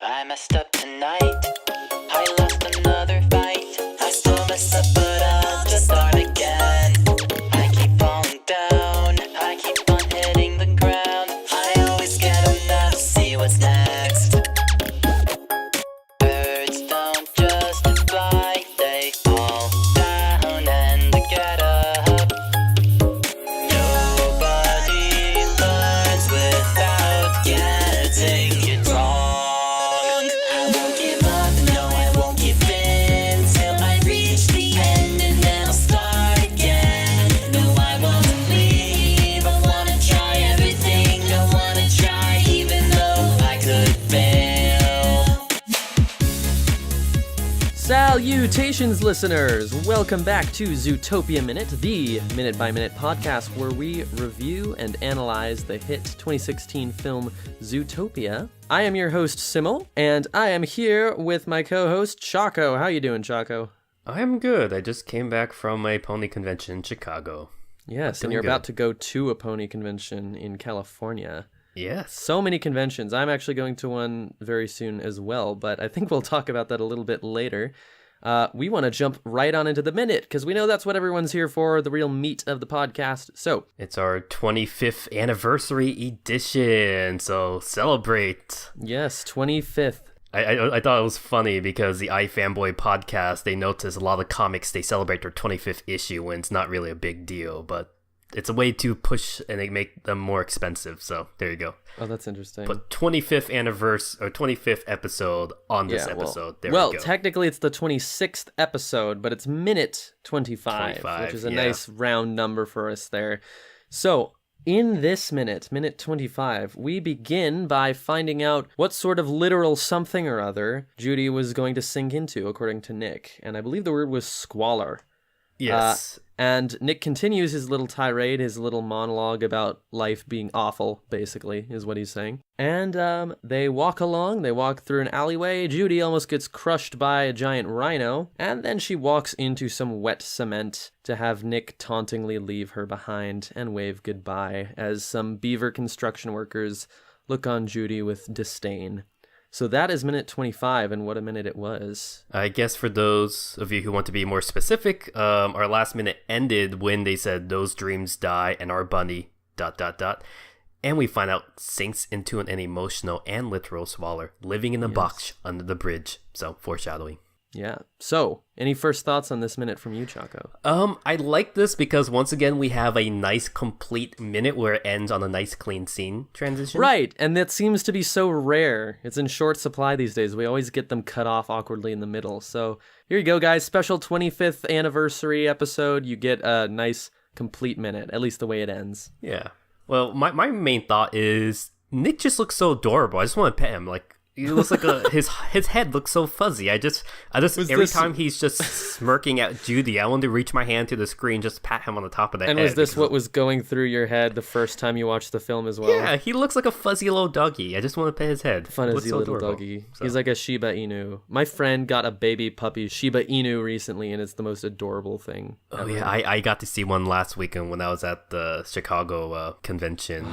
I messed up tonight. I lost another fight. I still mess up, but I'll just start again. I keep falling down. I keep on hitting the ground. I always get enough. See what's next. Birds don't just fly. They fall down and get up. Nobody learns without getting it wrong. I won't give up, no, I won't give in till I reach the end and then I'll start again. No, I won't leave. I wanna try everything. I wanna try even though I could fail. Salutations, listeners! Welcome back to Zootopia Minute, the minute-by-minute podcast where we review and analyze the hit 2016 film Zootopia. I am your host, Simul, and I am here with my co-host, Choco. How you doing, Choco? I'm good. I just came back from my pony convention in Chicago. Yes, and you're about to go to a pony convention in California. Yes. So many conventions. I'm actually going to one very soon as well, but I think we'll talk about that a little bit later. We want to jump right on into the minute, because we know that's what everyone's here for, the real meat of the podcast. So, It's our 25th anniversary edition, so celebrate. yes, 25th. I thought it was funny because the iFanboy podcast, they notice a lot of comics, they celebrate their 25th issue when it's not really a big deal, but it's a way to push and they make them more expensive, so there you go. Oh, that's interesting. But 25th anniversary, or 25th episode on this episode, there we well, go. technically it's the 26th episode, but it's minute 25, which is a nice round number for us there. So, in this minute 25, we begin by finding out what sort of literal something or other Judy was going to sink into, according to Nick. And I believe the word was squalor. Yes. And Nick continues his little tirade, his little monologue about life being awful, basically, is what he's saying. And they walk along, they walk through an alleyway. Judy almost gets crushed by a giant rhino, and then she walks into some wet cement to have Nick tauntingly leave her behind and wave goodbye as some beaver construction workers look on Judy with disdain. So that is minute 25, and what a minute it was. I guess for those of you who want to be more specific, our last minute ended when they said those dreams die and our bunny ... And we find out sinks into an emotional and literal swaller living in a box under the bridge. So foreshadowing. Yeah. So, any first thoughts on this minute from you, Choco? I like this because once again we have a nice complete minute where it ends on a nice clean scene transition. Right, and that seems to be so rare. It's in short supply these days. We always get them cut off awkwardly in the middle. So, here you go, guys. Special 25th anniversary episode. You get a nice complete minute, at least the way it ends. Yeah. Well, my main thought is Nick just looks so adorable. I just want to pet him. Like, he looks like his head looks so fuzzy. I just every time he's just smirking at Judy, I want to reach my hand to the screen, just pat him on the top of the head. And was this what was going through your head the first time you watched the film as well? Yeah, he looks like a fuzzy little doggy. I just want to pet his head. Fuzzy little doggy. So. He's like a Shiba Inu. My friend got a baby puppy Shiba Inu recently, and it's the most adorable thing ever. Oh yeah, I got to see one last weekend when I was at the Chicago convention.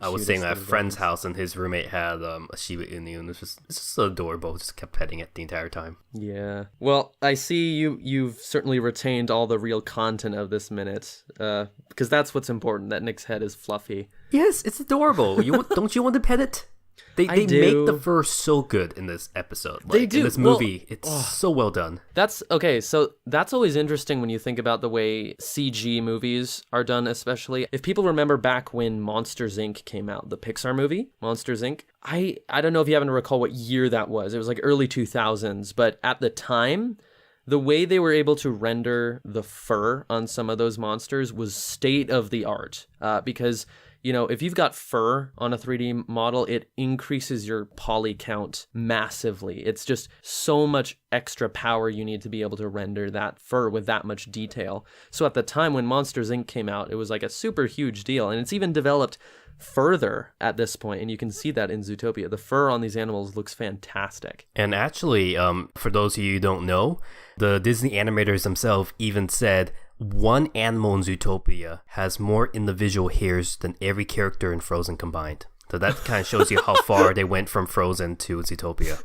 I was staying at a friend's house, and his roommate had a Shiba Inu, and it's just so adorable. Just kept petting it the entire time. Yeah. Well, I see you've certainly retained all the real content of this minute, because that's what's important. That Nick's head is fluffy. Yes, it's adorable. Don't you want to pet it? They make the fur so good in this episode. Like, they do. In this movie, it's so well done. That's okay. So that's always interesting when you think about the way CG movies are done, especially if people remember back when Monsters, Inc. came out, the Pixar movie, Monsters, Inc. I don't know if you happen to recall what year that was. It was like early 2000s, but at the time, the way they were able to render the fur on some of those monsters was state of the art, because you know, if you've got fur on a 3D model, it increases your poly count massively. It's just so much extra power you need to be able to render that fur with that much detail. So at the time when Monsters, Inc. came out, it was like a super huge deal. And it's even developed further at this point, and you can see that in Zootopia. The fur on these animals looks fantastic. And actually, for those of you who don't know, the Disney animators themselves even said one animal in Zootopia has more individual hairs than every character in Frozen combined. So that kind of shows you how far they went from Frozen to Zootopia.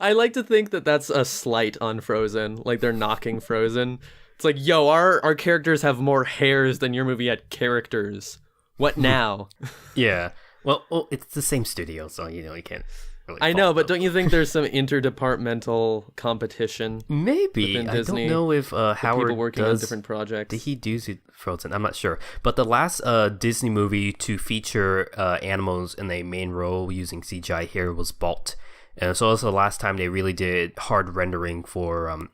I like to think that that's a slight on Frozen, like they're knocking Frozen. It's like, yo, our characters have more hairs than your movie had characters. What now? Yeah. Well, it's the same studio, so you can't really I know, fault but them. don't you think there's some interdepartmental competition? Maybe. within I Disney, don't know if Howard people working on does... different projects. Did he do Frozen? I'm not sure. But the last Disney movie to feature animals in a main role using CGI here was Bolt. And so also the last time they really did hard rendering for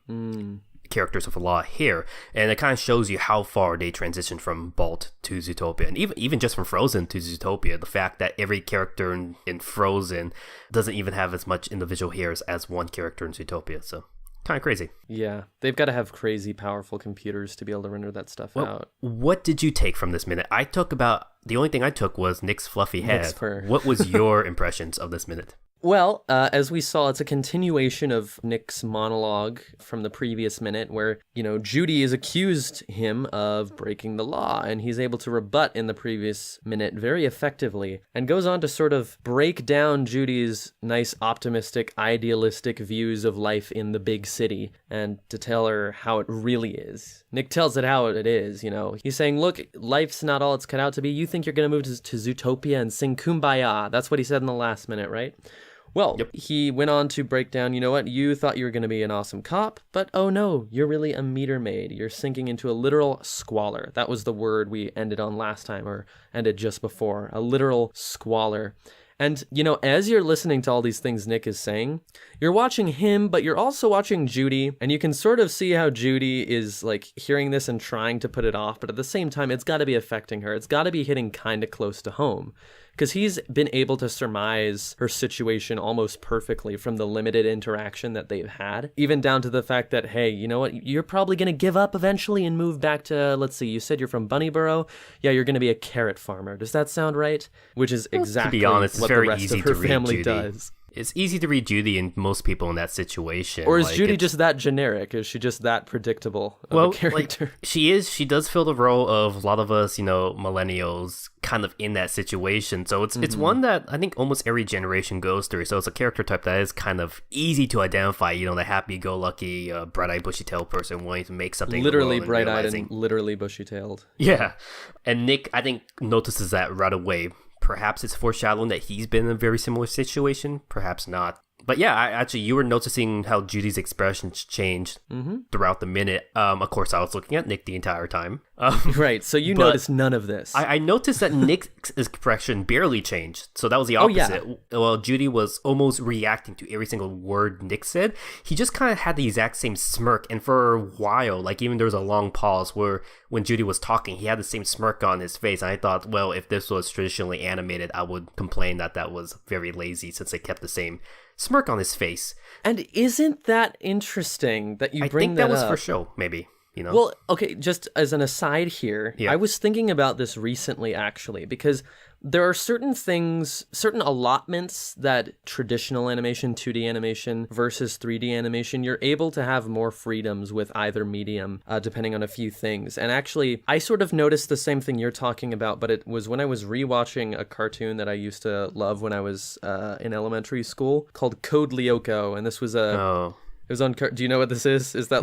characters with a lot of hair. And it kind of shows you how far they transitioned from Bolt to Zootopia. And even just from Frozen to Zootopia, the fact that every character in Frozen doesn't even have as much individual hairs as one character in Zootopia. So kind of crazy. Yeah, they've got to have crazy powerful computers to be able to render that stuff out. What did you take from this minute? The only thing I took was Nick's fluffy head. Nick's fur. What was your impressions of this minute? Well, as we saw, it's a continuation of Nick's monologue from the previous minute where, Judy has accused him of breaking the law, and he's able to rebut in the previous minute very effectively, and goes on to sort of break down Judy's nice, optimistic, idealistic views of life in the big city, and to tell her how it really is. Nick tells it how it is, He's saying, look, life's not all it's cut out to be. You think you're going to move to Zootopia and sing Kumbaya. That's what he said in the last minute, right? Well, He went on to break down, you know what, you thought you were going to be an awesome cop, but oh no, you're really a meter maid. You're sinking into a literal squalor. That was the word we ended on last time, or ended just before, a literal squalor. And, as you're listening to all these things Nick is saying, you're watching him, but you're also watching Judy, and you can sort of see how Judy is, hearing this and trying to put it off, but at the same time, it's got to be affecting her. It's got to be hitting kind of close to home. Because he's been able to surmise her situation almost perfectly from the limited interaction that they've had, even down to the fact that, hey, you know what, you're probably going to give up eventually and move back to, let's see, you said you're from Bunnyboro? Yeah, you're going to be a carrot farmer. Does that sound right? Which is exactly to be honest, it's what very the rest easy of her to read family Judy. does. It's easy to read Judy and most people in that situation. Or is Judy just that generic? Is she just that predictable of a character? She is. She does fill the role of a lot of us, millennials, kind of in that situation. So it's one that I think almost every generation goes through. So it's a character type that is kind of easy to identify. The happy-go-lucky, bright-eyed, bushy-tailed person wanting to make something. Literally bright-eyed and literally bushy-tailed. Yeah. And Nick, I think, notices that right away. Perhaps it's foreshadowing that he's been in a very similar situation. Perhaps not. But yeah, you were noticing how Judy's expressions changed throughout the minute. Of course, I was looking at Nick the entire time. Right, so you noticed none of this. I noticed that Nick's expression barely changed. So that was the opposite. Oh, yeah. Well, Judy was almost reacting to every single word Nick said. He just kind of had the exact same smirk. And for a while, even there was a long pause where when Judy was talking, he had the same smirk on his face. And I thought, well, if this was traditionally animated, I would complain that was very lazy since they kept the same smirk on his face. And isn't that interesting that you bring that up? I think that was for show, maybe. Well, okay, just as an aside here, yeah. I was thinking about this recently, actually, because there are certain things, certain allotments that traditional animation, 2D animation versus 3D animation, you're able to have more freedoms with either medium, depending on a few things. And actually, I sort of noticed the same thing you're talking about, but it was when I was rewatching a cartoon that I used to love when I was in elementary school called Code Lyoko, and this was It was on. Do you know what this is? Is that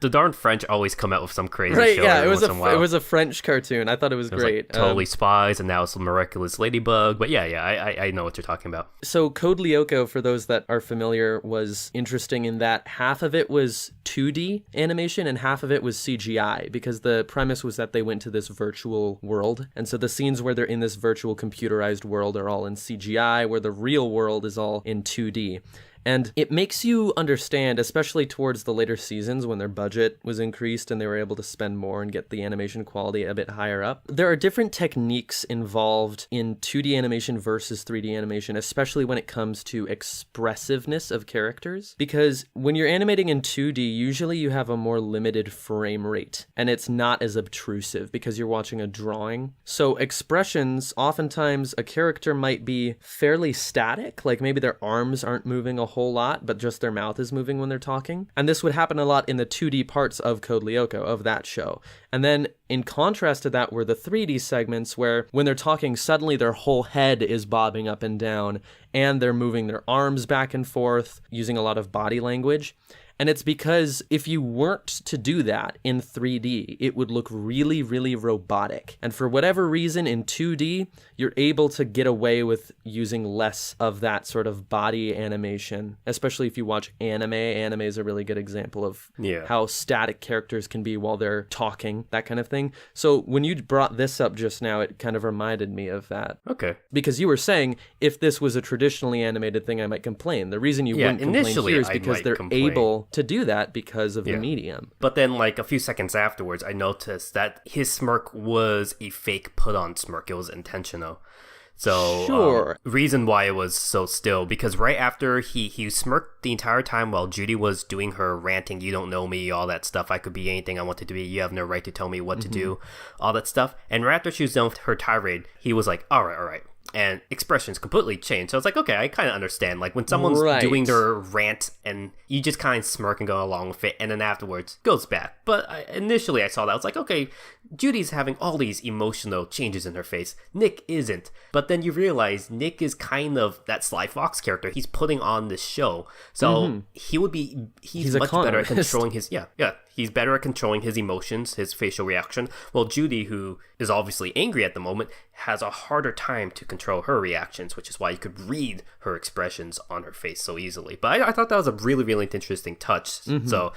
the darn French always come out with some crazy right? show Yeah, it was a French cartoon. I thought it was great. Totally Spies, and now it's Miraculous Ladybug. But I know what you're talking about. So Code Lyoko, for those that are familiar, was interesting in that half of it was 2D animation and half of it was CGI, because the premise was that they went to this virtual world, and so the scenes where they're in this virtual computerized world are all in CGI, where the real world is all in 2D. And it makes you understand, especially towards the later seasons when their budget was increased and they were able to spend more and get the animation quality a bit higher up. There are different techniques involved in 2D animation versus 3D animation, especially when it comes to expressiveness of characters. Because when you're animating in 2D, usually you have a more limited frame rate, and it's not as obtrusive because you're watching a drawing. So expressions, oftentimes a character might be fairly static, like maybe their arms aren't moving a whole lot, but just their mouth is moving when they're talking. And this would happen a lot in the 2D parts of Code Lyoko, of that show. And then in contrast to that were the 3D segments where when they're talking, suddenly their whole head is bobbing up and down and they're moving their arms back and forth, using a lot of body language. And it's because if you weren't to do that in 3D, it would look really, really robotic. And for whatever reason, in 2D, you're able to get away with using less of that sort of body animation, especially if you watch anime. Anime is a really good example of how static characters can be while they're talking, that kind of thing. So when you brought this up just now, it kind of reminded me of that. Okay. Because you were saying, if this was a traditionally animated thing, I might complain. The reason you wouldn't complain here is because they're able to do that because of the medium. But then like a few seconds afterwards, I noticed that his smirk was a fake put-on smirk. It was intentional. So reason why it was so still, because right after he smirked the entire time while Judy was doing her ranting, you don't know me, all that stuff, I could be anything I wanted to be, you have no right to tell me what to do, all that stuff. And right after she was done with her tirade, he was like, all right. And expressions completely changed. So it's like, okay, I kind of understand. Like when someone's doing their rant and you just kind of smirk and go along with it, and then afterwards goes back. But initially I saw that. I was like, okay, Judy's having all these emotional changes in her face. Nick isn't. But then you realize Nick is kind of that Sly Fox character. He's putting on this show. So he's much better at controlling his, he's better at controlling his emotions, his facial reaction. While Judy, who is obviously angry at the moment, has a harder time to control her reactions, which is why you could read her expressions on her face so easily. But I thought that was a really, really interesting touch. So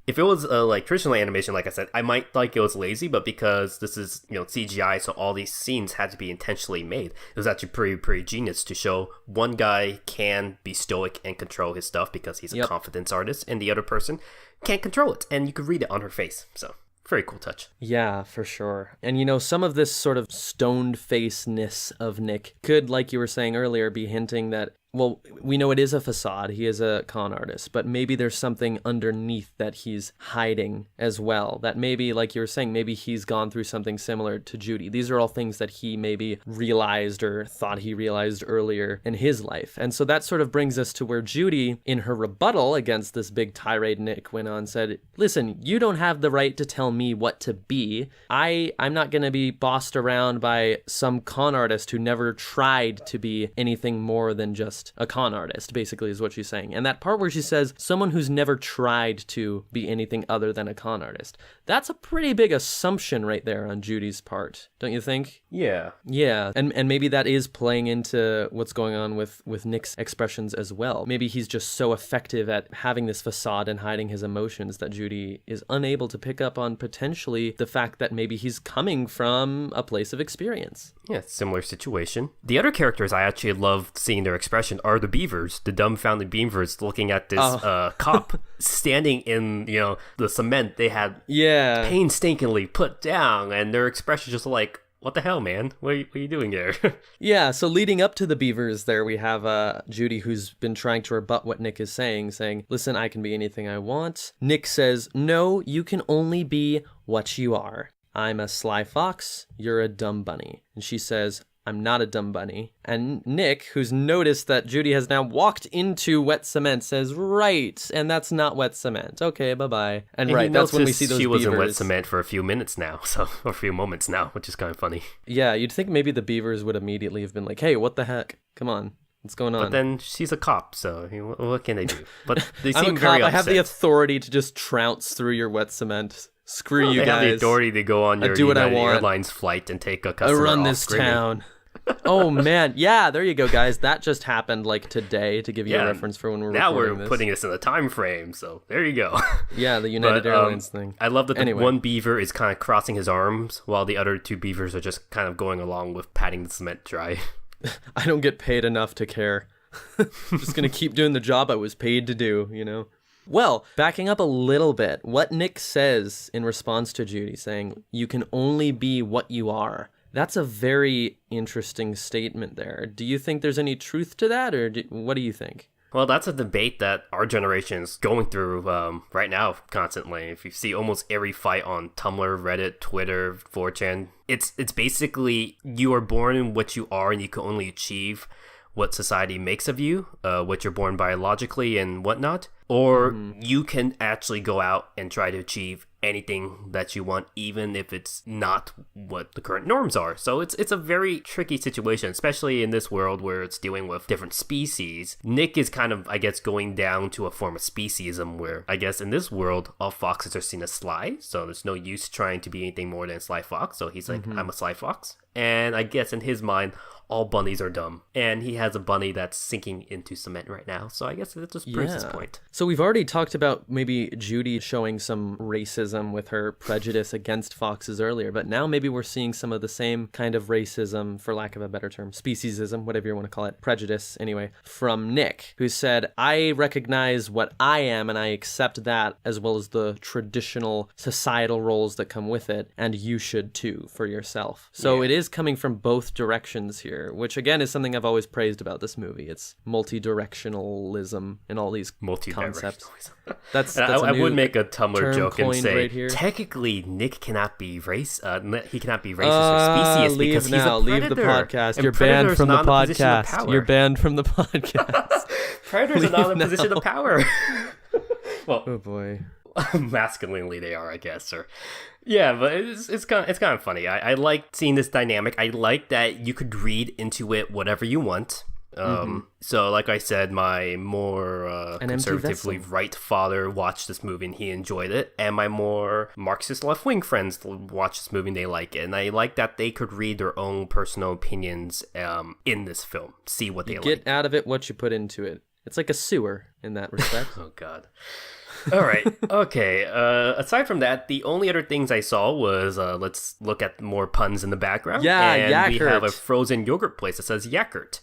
if it was like traditional animation, like I said, I might like it was lazy, but because this is, CGI, so all these scenes had to be intentionally made. It was actually pretty genius to show one guy can be stoic and control his stuff because he's a confidence artist, and the other person can't control it, and you could read it on her face. So very cool touch. Yeah, for sure. And some of this sort of stoned face-ness of Nick could, like you were saying earlier, be hinting that, well, we know it is a facade. He is a con artist, but maybe there's something underneath that he's hiding as well. That maybe, like you were saying, maybe he's gone through something similar to Judy. These are all things that he maybe realized or thought he realized earlier in his life. And so that sort of brings us to where Judy, in her rebuttal against this big tirade Nick went on, said, listen, you don't have the right to tell me what to be. I'm not going to be bossed around by some con artist who never tried to be anything more than just a con artist, basically, is what she's saying. And that part where she says someone who's never tried to be anything other than a con artist, that's a pretty big assumption right there on Judy's part, don't you think? Yeah. And maybe that is playing into what's going on with Nick's expressions as well. Maybe he's just so effective at having this facade and hiding his emotions that Judy is unable to pick up on potentially the fact that maybe he's coming from a place of experience. Yeah, similar situation. The other characters I actually love seeing their expression are the beavers, the dumbfounded beavers looking at this cop standing in, the cement they had painstakingly put down, and their expression just like, what the hell, man? What are you doing there? Yeah, so leading up to the beavers there, we have Judy, who's been trying to rebut what Nick is saying, listen, I can be anything I want. Nick says, no, you can only be what you are. I'm a sly fox, you're a dumb bunny. And she says, I'm not a dumb bunny. And Nick, who's noticed that Judy has now walked into wet cement, says, right, and that's not wet cement. Okay, bye-bye. And right, that's when we see those she beavers. was in wet cement for a few minutes now, or a few moments now, which is kind of funny. Yeah, you'd think maybe the beavers would immediately have been like, hey, what the heck? Come on. What's going on? But then she's a cop, so what can they do? But they I'm seem a cop. very upset. I have the authority to just trounce through your wet cement. Screw you they guys. Have the authority to go on your United Airlines flight and take a customer I run off this screaming. town. Oh man, yeah, there you go, guys. That just happened like today, to give you a reference for when we're now recording we're this. putting this in a time frame, so there you go. Yeah, the United Airlines thing. I love that the one beaver is kind of crossing his arms while the other two beavers are just kind of going along with patting the cement dry. I don't get paid enough to care. I'm just gonna keep doing the job I was paid to do, Well, backing up a little bit, what Nick says in response to Judy saying, you can only be what you are. That's a very interesting statement there. Do you think there's any truth to that, or what do you think? Well, that's a debate that our generation is going through right now constantly. If you see almost every fight on Tumblr, Reddit, Twitter, 4chan, it's basically you are born in what you are and you can only achieve what society makes of you, what you're born biologically and whatnot, or you can actually go out and try to achieve anything that you want, even if it's not what the current norms are. So it's a very tricky situation, especially in this world where it's dealing with different species. Nick is kind of, I guess, going down to a form of speciesism where, I guess, in this world, all foxes are seen as sly, so there's no use trying to be anything more than a sly fox. So he's like, I'm a sly fox. And I guess in his mind, all bunnies are dumb. And he has a bunny that's sinking into cement right now. So I guess that just proves his point. So we've already talked about maybe Judy showing some racism with her prejudice against foxes earlier, but now maybe we're seeing some of the same kind of racism, for lack of a better term, speciesism, whatever you want to call it, prejudice anyway, from Nick, who said, I recognize what I am and I accept that, as well as the traditional societal roles that come with it, and you should too for yourself. So it is coming from both directions here, which again is something I've always praised about this movie. It's multi-directionalism and all these concepts. That's I would make a Tumblr joke and say, right technically, Nick cannot be he cannot be racist or specious because he's a predator. Leave the podcast. And You're banned from the podcast. You're banned from the podcast. Predators are not in a position of power. Well, oh boy. Masculinely they are, I guess, or yeah, but it's kind of funny. I like seeing this dynamic. I like that you could read into it whatever you want. So like I said, my more conservatively right father watched this movie and he enjoyed it, and my more Marxist left-wing friends watched this movie and they like it, and I like that they could read their own personal opinions in this film, see what they like. Get out of it what you put into it. It's like a sewer in that respect. Oh god. All right. Okay. Aside from that, the only other things I saw was let's look at more puns in the background. Yeah, and Yakert. We have a frozen yogurt place that says Yakert.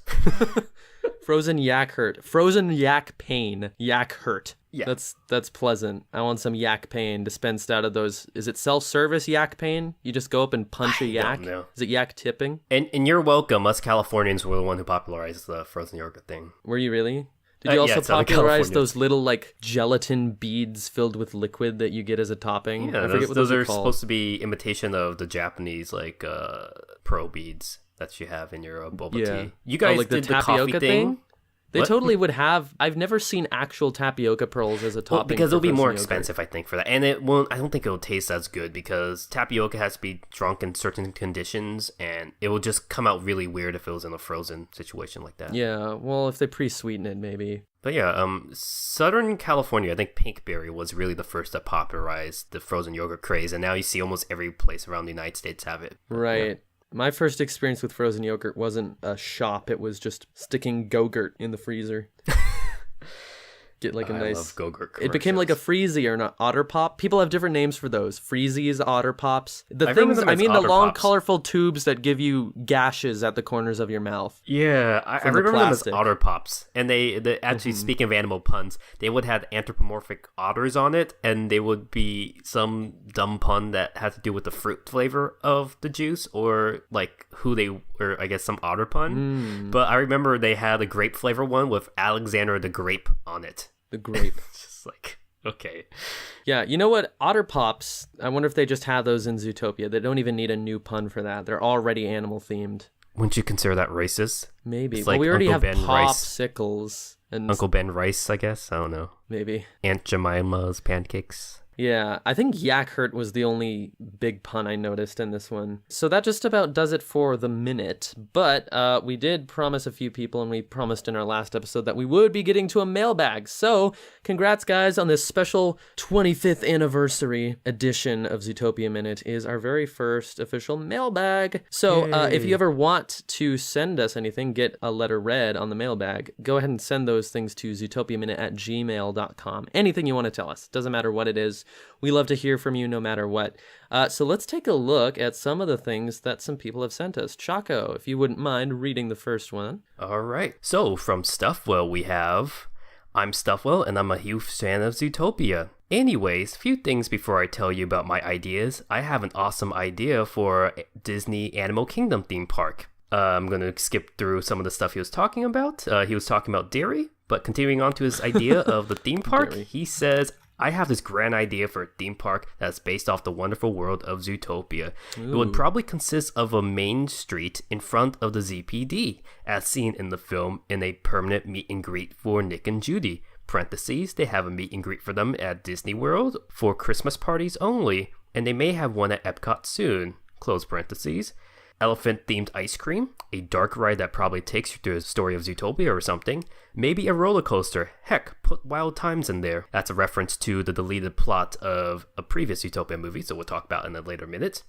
Frozen yak hurt. Frozen yak pain. Yak hurt. Yeah. That's pleasant. I want some yak pain dispensed out of those. Is it self-service yak pain? You just go up and punch a yak? Don't know. Is it yak tipping? And you're welcome. Us Californians were the one who popularized the frozen yogurt thing. Were you really? Did you also Southern popularize California. those little like gelatin beads filled with liquid that you get as a topping? Yeah, I forget what those are called. supposed to be imitation of the Japanese like pro beads that you have in your boba tea. You guys like did the coffee thing? They What? totally would have. I've never seen actual tapioca pearls as a topping. Well, because for it'll be more frozen yogurt. expensive, I think, for that, and it won't. I don't think it'll taste as good because tapioca has to be drunk in certain conditions, and it will just come out really weird if it was in a frozen situation like that. Yeah, well, if they pre-sweeten it, maybe. But yeah, Southern California, I think Pinkberry was really the first that popularized the frozen yogurt craze, and now you see almost every place around the United States have it. Right. Yeah. My first experience with frozen yogurt wasn't a shop. It was just sticking Go-Gurt in the freezer. Get like a I nice... love Go-Gurt It became like a Freezy or an Otter Pop. People have different names for those. Freezies, Otter Pops. The I remember things, them I as mean the Otter long, Pops. colorful tubes that give you gashes at the corners of your mouth. Yeah, I From the remember them as plastic. Otter Pops. And they actually, speaking of animal puns, they would have anthropomorphic otters on it, and they would be some dumb pun that had to do with the fruit flavor of the juice, or like who they were, I guess some otter pun. But I remember they had a grape flavor one with Alexander the Grape on it. The grape. It's just like, okay. Yeah, you know what? Otter Pops, I wonder if they just have those in Zootopia. They don't even need a new pun for that. They're already animal themed. Wouldn't you consider that racist? Maybe. It's Well, like we already Uncle have Ben Rice. popsicles. And Uncle Ben Rice, I guess? I don't know. maybe. Aunt Jemima's pancakes. Yeah, I think Yak Hurt was the only big pun I noticed in this one. So that just about does it for the minute. But we did promise a few people, and we promised in our last episode that we would be getting to a mailbag. So congrats, guys, on this special 25th anniversary edition of Zootopia Minute is our very first official mailbag. So if you ever want to send us anything, get a letter read on the mailbag, go ahead and send those things to zootopiaminute@gmail.com. Anything you want to tell us. Doesn't matter what it is. We love to hear from you no matter what. So let's take a look at some of the things that some people have sent us. Choco, if you wouldn't mind reading the first one. All right. So from Stuffwell, we have, I'm Stuffwell, and I'm a huge fan of Zootopia. Anyways, few things before I tell you about my ideas. I have an awesome idea for a Disney Animal Kingdom theme park. I'm going to skip through some of the stuff he was talking about. He was talking about dairy, but continuing on to his idea of the theme park, Dairy. he says, I have this grand idea for a theme park that's based off the wonderful world of Zootopia. Ooh. It would probably consist of a main street in front of the ZPD, as seen in the film, in a permanent meet and greet for Nick and Judy. Parentheses, they have a meet and greet for them at Disney World for Christmas parties only, and they may have one at Epcot soon. Close parentheses. Elephant-themed ice cream, a dark ride that probably takes you through the story of Zootopia or something, maybe a roller coaster, heck, put Wild Times in there. That's a reference to the deleted plot of a previous Zootopia movie, so we'll talk about in a later minute.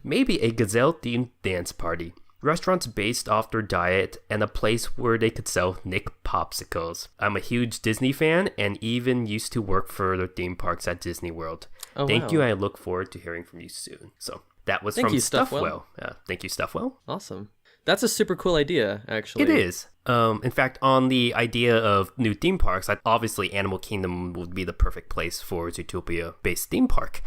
Maybe a gazelle-themed dance party, restaurants based off their diet, and a place where they could sell Nick popsicles. I'm a huge Disney fan and even used to work for the theme parks at Disney World. Thank you, and I look forward to hearing from you soon. So that was from Stuffwell. Thank you, Stuffwell. Awesome. That's a super cool idea, actually. It is. In fact, on the idea of new theme parks, obviously Animal Kingdom would be the perfect place for a Zootopia-based theme park.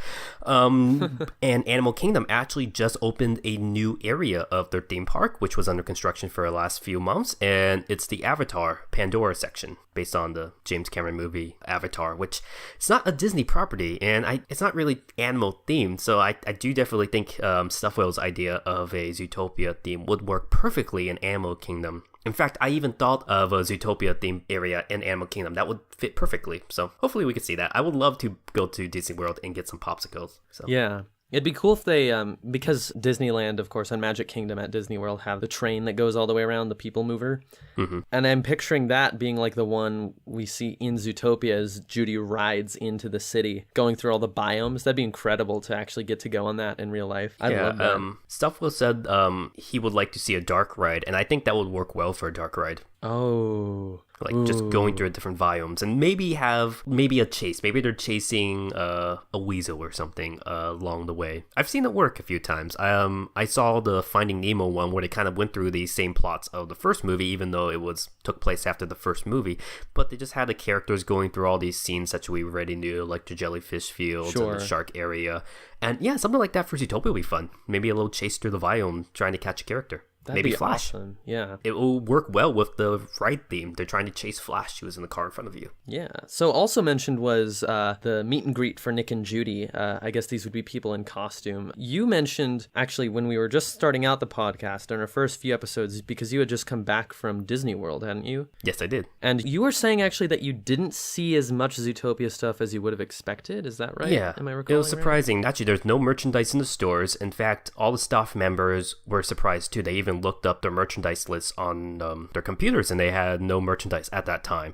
And Animal Kingdom actually just opened a new area of their theme park, which was under construction for the last few months, and it's the Avatar Pandora section, based on the James Cameron movie Avatar, which it's not a Disney property, and it's not really animal-themed, so I do definitely think Stuffwell's idea of a Zootopia theme would work perfectly in Animal Kingdom. In fact, I even thought of a Zootopia themed area in Animal Kingdom that would fit perfectly. So hopefully we could see that. I would love to go to Disney World and get some popsicles. So. Yeah. It'd be cool if they, because Disneyland, of course, and Magic Kingdom at Disney World have the train that goes all the way around, the People Mover. Mm-hmm. And I'm picturing that being like the one we see in Zootopia as Judy rides into the city, going through all the biomes. That'd be incredible to actually get to go on that in real life. I love that. Stuffwell said he would like to see a dark ride, and I think that would work well for a dark ride. Oh. Like just going through different biomes, and maybe a chase. Maybe they're chasing a weasel or something along the way. I've seen it work a few times. I saw the Finding Nemo one where they kind of went through the same plots of the first movie, even though it took place after the first movie. But they just had the characters going through all these scenes that we already knew, like the jellyfish fields and the shark area. And yeah, something like that for Zootopia would be fun. Maybe a little chase through the biome trying to catch a character. That'd Maybe be Flash. Awesome. Yeah. It will work well with the ride theme. They're trying to chase Flash, who was in the car in front of you. Yeah. So also mentioned was the meet and greet for Nick and Judy. I guess these would be people in costume. You mentioned, actually, when we were just starting out the podcast, in our first few episodes, because you had just come back from Disney World, hadn't you? Yes, I did. And you were saying, actually, that you didn't see as much Zootopia stuff as you would have expected. Is that right? Yeah. Am I recalling It was surprising. Right? Actually, there's no merchandise in the stores. In fact, all the staff members were surprised, too. They even looked up their merchandise lists on their computers, and they had no merchandise at that time.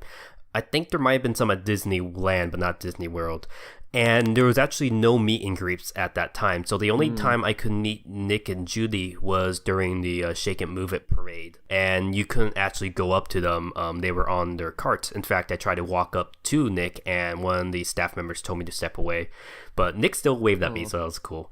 I think there might have been some at Disneyland, but not Disney World. And there was actually no meet and greets at that time. So the only time I could meet Nick and Judy was during the Shake It Move It parade. And you couldn't actually go up to them. They were on their carts. In fact, I tried to walk up to Nick, and one of the staff members told me to step away. But Nick still waved at me, so that was cool.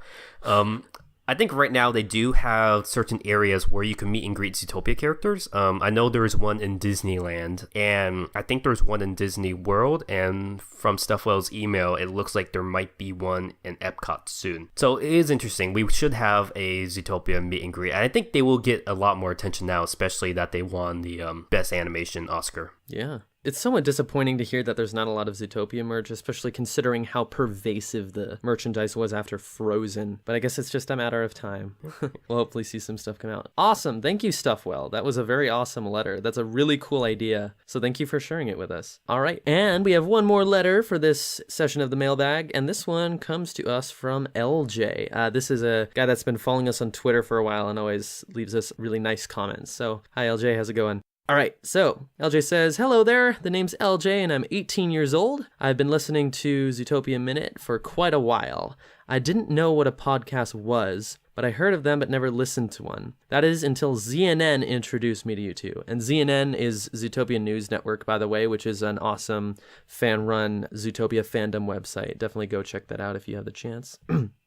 I think right now they do have certain areas where you can meet and greet Zootopia characters. I know there's one in Disneyland, and I think there's one in Disney World, and from Stuffwell's email, it looks like there might be one in Epcot soon. So it is interesting. We should have a Zootopia meet and greet, and I think they will get a lot more attention now, especially that they won the Best Animation Oscar. Yeah. It's somewhat disappointing to hear that there's not a lot of Zootopia merch, especially considering how pervasive the merchandise was after Frozen. But I guess it's just a matter of time. We'll hopefully see some stuff come out. Awesome. Thank you, Stuffwell. That was a very awesome letter. That's a really cool idea. So thank you for sharing it with us. All right. And we have one more letter for this session of the mailbag. And this one comes to us from LJ. This is a guy that's been following us on Twitter for a while and always leaves us really nice comments. So hi, LJ. How's it going? All right, so LJ says, hello there, the name's LJ and I'm 18 years old. I've been listening to Zootopia Minute for quite a while. I didn't know what a podcast was, but I heard of them but never listened to one. That is until ZNN introduced me to you two. And ZNN is Zootopia News Network, by the way, which is an awesome fan-run Zootopia fandom website. Definitely go check that out if you have the chance.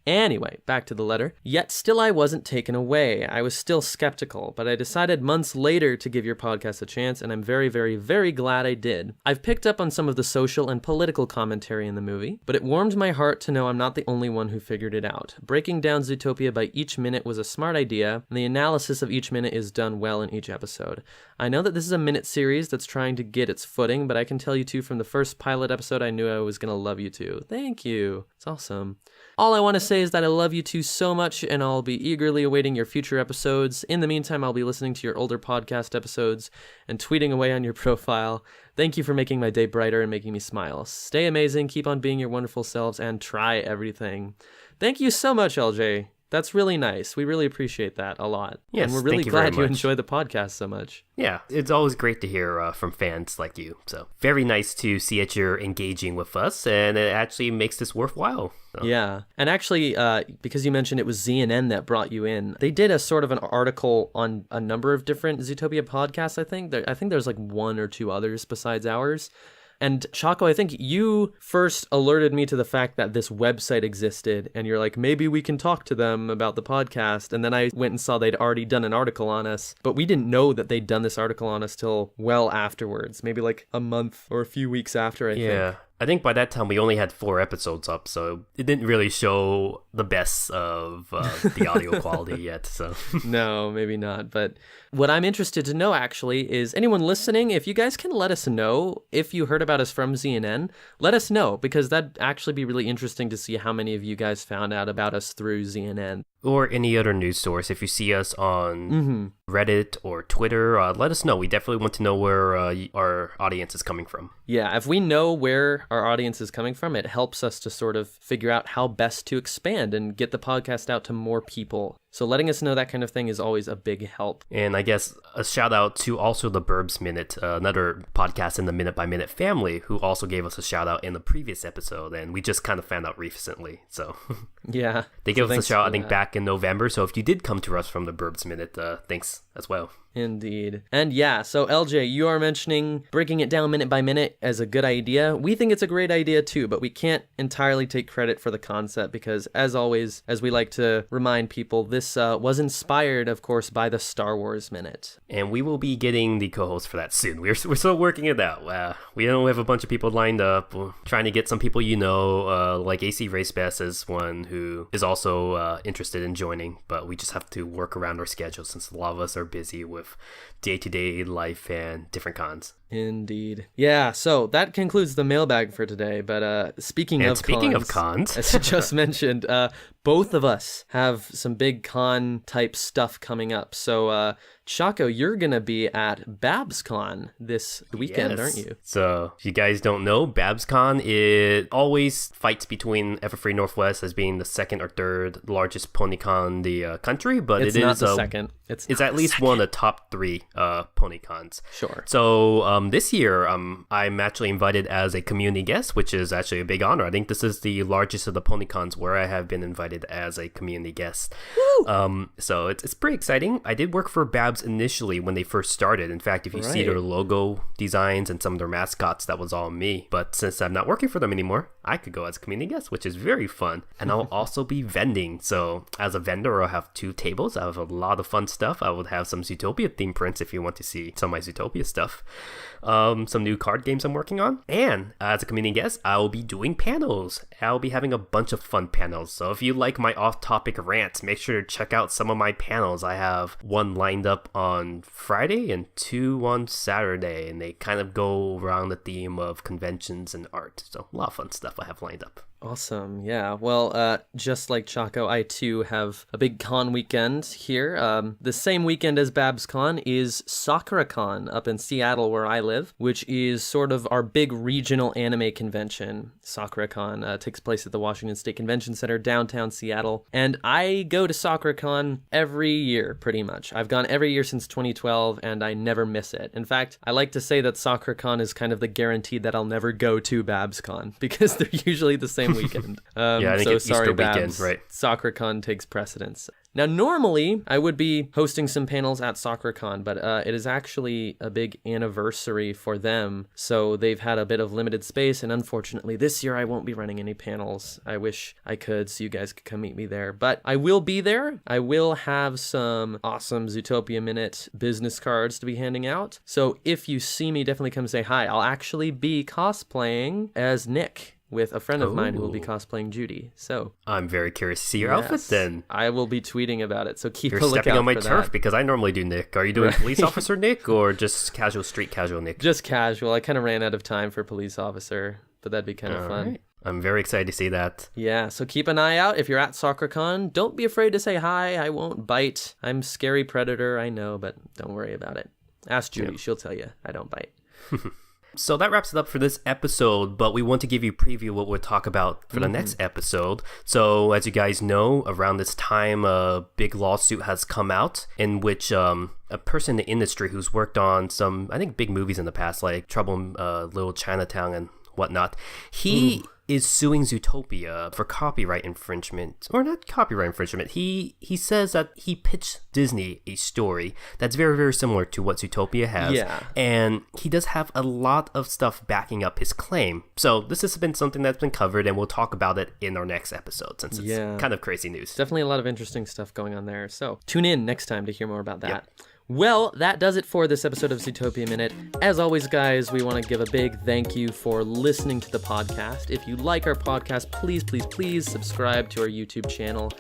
Anyway, back to the letter. Yet still I wasn't taken away. I was still skeptical, but I decided months later to give your podcast a chance, and I'm very, very, very glad I did. I've picked up on some of the social and political commentary in the movie, but it warmed my heart to know I'm not the only one who figured it out. Breaking down Zootopia by each minute was a smart idea, and the analysis of each minute is done well in each episode. I know that this is a minute series that's trying to get its footing, but I can tell you too from the first pilot episode I knew I was going to love you too. Thank you. It's awesome. All I want to say is that I love you two so much, and I'll be eagerly awaiting your future episodes. In the meantime, I'll be listening to your older podcast episodes and tweeting away on your profile. Thank you for making my day brighter and making me smile. Stay amazing, keep on being your wonderful selves, and try everything. Thank you so much, LJ. That's really nice. We really appreciate that a lot. Yes, and we're really glad you enjoy the podcast so much. Yeah, it's always great to hear from fans like you. So very nice to see that you're engaging with us, and it actually makes this worthwhile. So. Yeah. And actually, because you mentioned it was ZNN that brought you in, they did a sort of an article on a number of different Zootopia podcasts, I think. I think there's like one or two others besides ours. And Choco, I think you first alerted me to the fact that this website existed, and you're like, maybe we can talk to them about the podcast. And then I went and saw they'd already done an article on us, but we didn't know that they'd done this article on us till well afterwards, maybe like a month or a few weeks after, I think. Yeah. I think by that time we only had 4 episodes up, so it didn't really show the best of the audio quality yet. So No, maybe not. But what I'm interested to know actually is anyone listening, if you guys can let us know if you heard about us from ZNN, let us know, because that'd actually be really interesting to see how many of you guys found out about us through ZNN. Or any other news source. If you see us on Reddit or Twitter, let us know. We definitely want to know where our audience is coming from. Yeah, if we know where our audience is coming from, it helps us to sort of figure out how best to expand and get the podcast out to more people. So letting us know that kind of thing is always a big help. And I guess a shout out to also the Burbs Minute, another podcast in the Minute by Minute family, who also gave us a shout out in the previous episode, and we just kind of found out recently. So yeah, they gave us a shout out, I think, back in November. So if you did come to us from the Burbs Minute, thanks as well. Indeed. And yeah, so LJ, you are mentioning breaking it down minute by minute as a good idea. We think it's a great idea too, but we can't entirely take credit for the concept because, as always, as we like to remind people, this was inspired, of course, by the Star Wars Minute. And we will be getting the co-host for that soon. We're still working it out. We don't have a bunch of people lined up. We're trying to get some people like AC Race Bass is one who is also interested in joining, but we just have to work around our schedule since a lot of us are busy with day-to-day life and different cons. Indeed. Yeah, so that concludes the mailbag for today. But speaking of cons, as you just mentioned, both of us have some big con-type stuff coming up. So, Choco, you're going to be at BABScon this weekend, aren't you? So, if you guys don't know, BABScon, it always fights between Everfree Northwest as being the second or third largest PonyCon in the country, but it's not the second. It's at least one of the top 3 PonyCons. Sure. So, this year, I'm actually invited as a community guest, which is actually a big honor. I think this is the largest of the PonyCons where I have been invited as a community guest. Woo! So it's pretty exciting. I did work for Babs initially when they first started. In fact, if you see their logo designs and some of their mascots, that was all me. But since I'm not working for them anymore, I could go as a community guest, which is very fun. And I'll also be vending. So as a vendor, I'll have 2 tables. I have a lot of fun stuff. I would have some Zootopia theme prints if you want to see some of my Zootopia stuff. Some new card games I'm working on. And as a community guest, I'll be doing panels. I'll be having a bunch of fun panels. So if you like my off-topic rants, make sure to check out some of my panels. I have one lined up on Friday and 2 on Saturday, and they kind of go around the theme of conventions and art. So a lot of fun stuff I have lined up. Awesome. Yeah. Well, just like Choco, I too have a big con weekend here. The same weekend as BABScon is Sakura-Con up in Seattle where I live, which is sort of our big regional anime convention. Sakura-Con takes place at the Washington State Convention Center, downtown Seattle. And I go to Sakura-Con every year, pretty much. I've gone every year since 2012, and I never miss it. In fact, I like to say that Sakura-Con is kind of the guarantee that I'll never go to BABScon, because they're usually the same weekend. Yeah, I think so it's sorry, Easter Babs. weekend, right? Sakura-Con takes precedence. Now, normally, I would be hosting some panels at Sakura-Con, but it is actually a big anniversary for them, so they've had a bit of limited space, and unfortunately, this year I won't be running any panels. I wish I could, so you guys could come meet me there, but I will be there. I will have some awesome Zootopia Minute business cards to be handing out, so if you see me, definitely come say hi. I'll actually be cosplaying as Nick, with a friend of mine who will be cosplaying Judy. So I'm very curious to see your outfit then. I will be tweeting about it, so keep a You're lookout stepping on my for turf that. because I normally do Nick. Are you doing police officer Nick or just casual street casual Nick? Just casual. I kind of ran out of time for police officer, but that'd be kind of fun. Right. I'm very excited to see that. Yeah, so keep an eye out. If you're at Sakura-Con, don't be afraid to say hi. I won't bite. I'm scary predator, I know, but don't worry about it. Ask Judy. She'll tell you I don't bite. So that wraps it up for this episode, but we want to give you a preview of what we'll talk about for the next episode. So as you guys know, around this time, a big lawsuit has come out in which a person in the industry who's worked on some, I think, big movies in the past, like Trouble in Little Chinatown and whatnot, he is suing Zootopia for copyright infringement, or not copyright infringement. He says that he pitched Disney a story that's very, very similar to what Zootopia has. Yeah. And he does have a lot of stuff backing up his claim. So this has been something that's been covered, and we'll talk about it in our next episode, since it's kind of crazy news. Definitely a lot of interesting stuff going on there. So tune in next time to hear more about that. Yep. Well, that does it for this episode of Zootopia Minute. As always, guys, we want to give a big thank you for listening to the podcast. If you like our podcast, please, please, please subscribe to our YouTube channel.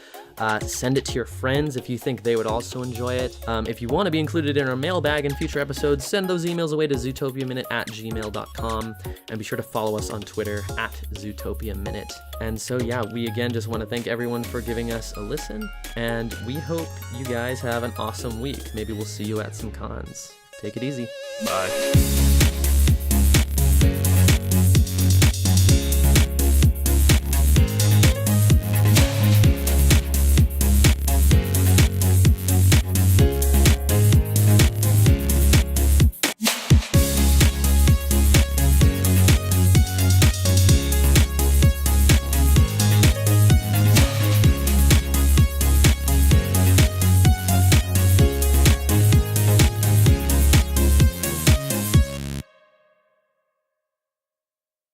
Send it to your friends if you think they would also enjoy it. If you want to be included in our mailbag in future episodes, send those emails away to zootopiaminute@gmail.com, and be sure to follow us on Twitter @ZootopiaMinute. And so, yeah, we again just want to thank everyone for giving us a listen, and we hope you guys have an awesome week. Maybe we'll see you at some cons. Take it easy. Bye.